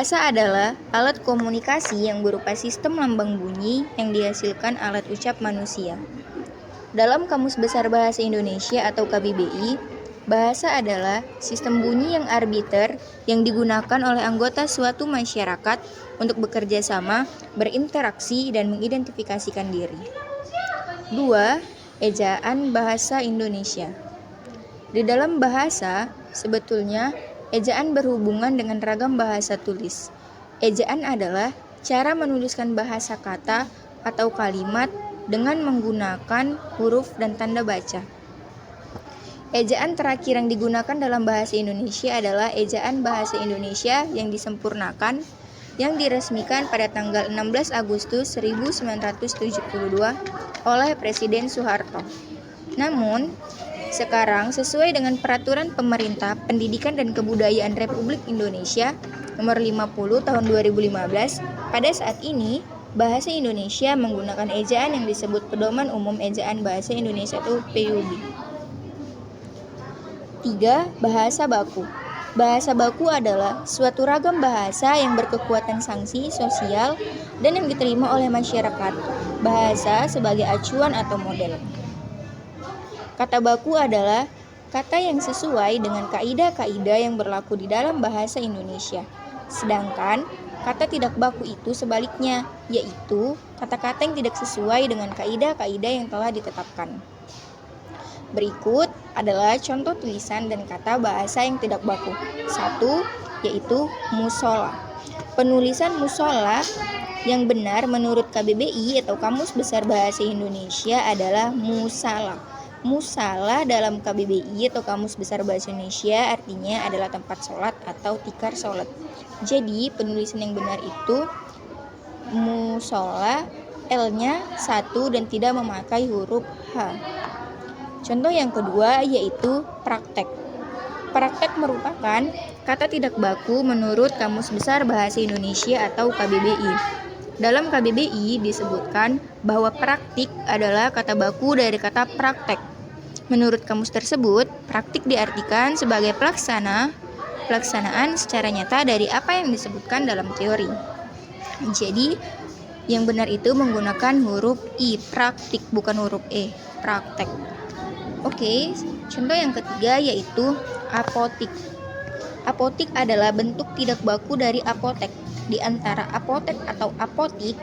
Bahasa adalah alat komunikasi yang berupa sistem lambang bunyi yang dihasilkan alat ucap manusia. Dalam Kamus Besar Bahasa Indonesia atau KBBI, bahasa adalah sistem bunyi yang arbiter yang digunakan oleh anggota suatu masyarakat untuk bekerja sama, berinteraksi, dan mengidentifikasikan diri. 2. Ejaan Bahasa Indonesia. Di dalam bahasa, sebetulnya ejaan berhubungan dengan ragam bahasa tulis. Ejaan adalah cara menuliskan bahasa kata atau kalimat dengan menggunakan huruf dan tanda baca. Ejaan terakhir yang digunakan dalam bahasa Indonesia adalah Ejaan Bahasa Indonesia yang disempurnakan yang diresmikan pada tanggal 16 Agustus 1972 oleh Presiden Soeharto. Namun, sekarang sesuai dengan Peraturan Pemerintah Pendidikan dan Kebudayaan Republik Indonesia Nomor 50 Tahun 2015, pada saat ini Bahasa Indonesia menggunakan ejaan yang disebut Pedoman Umum Ejaan Bahasa Indonesia atau PUB. 3. Bahasa baku. Bahasa baku adalah suatu ragam bahasa yang berkekuatan sanksi sosial dan yang diterima oleh masyarakat. Bahasa sebagai acuan atau model. Kata baku adalah kata yang sesuai dengan kaidah-kaidah yang berlaku di dalam bahasa Indonesia. Sedangkan kata tidak baku itu sebaliknya, yaitu kata-kata yang tidak sesuai dengan kaidah-kaidah yang telah ditetapkan. Berikut adalah contoh tulisan dan kata bahasa yang tidak baku. 1. Yaitu musola. Penulisan musola yang benar menurut KBBI atau Kamus Besar Bahasa Indonesia adalah musala. Musala dalam KBBI atau Kamus Besar Bahasa Indonesia artinya adalah tempat sholat atau tikar sholat. Jadi penulisan yang benar itu musola, L-nya 1 dan tidak memakai huruf H. Contoh yang kedua yaitu praktek. Praktek merupakan kata tidak baku menurut Kamus Besar Bahasa Indonesia atau KBBI. Dalam KBBI disebutkan bahwa praktik adalah kata baku dari kata praktek. Menurut kamus tersebut, praktik diartikan sebagai pelaksanaan secara nyata dari apa yang disebutkan dalam teori. Jadi, yang benar itu menggunakan huruf I, praktik, bukan huruf E, praktek. Oke, contoh yang ketiga yaitu apotik. Apotik adalah bentuk tidak baku dari apotek. Di antara apotek atau apotik,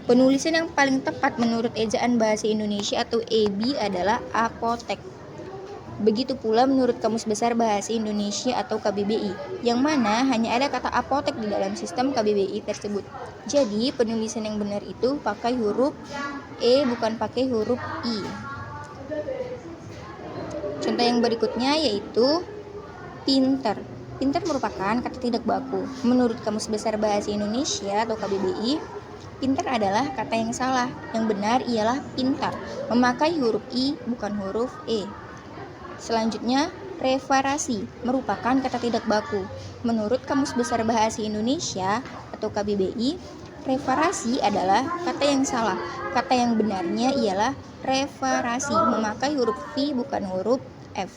penulisan yang paling tepat menurut Ejaan Bahasa Indonesia atau EBI adalah apotek. Begitu pula menurut Kamus Besar Bahasa Indonesia atau KBBI, yang mana hanya ada kata apotek di dalam sistem KBBI tersebut. Jadi, penulisan yang benar itu pakai huruf E bukan pakai huruf I. Contoh yang berikutnya yaitu pinter. Pinter merupakan kata tidak baku. Menurut Kamus Besar Bahasa Indonesia atau KBBI, pinter adalah kata yang salah. Yang benar ialah pintar, memakai huruf I bukan huruf E. Selanjutnya, referasi merupakan kata tidak baku. Menurut Kamus Besar Bahasa Indonesia atau KBBI, referasi adalah kata yang salah. Kata yang benarnya ialah referasi, memakai huruf V bukan huruf F.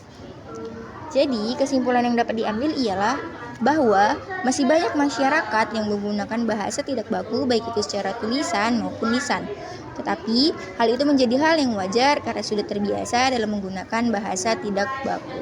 Jadi, kesimpulan yang dapat diambil ialah bahwa masih banyak masyarakat yang menggunakan bahasa tidak baku baik itu secara tulisan maupun lisan. Tetapi, hal itu menjadi hal yang wajar karena sudah terbiasa dalam menggunakan bahasa tidak baku.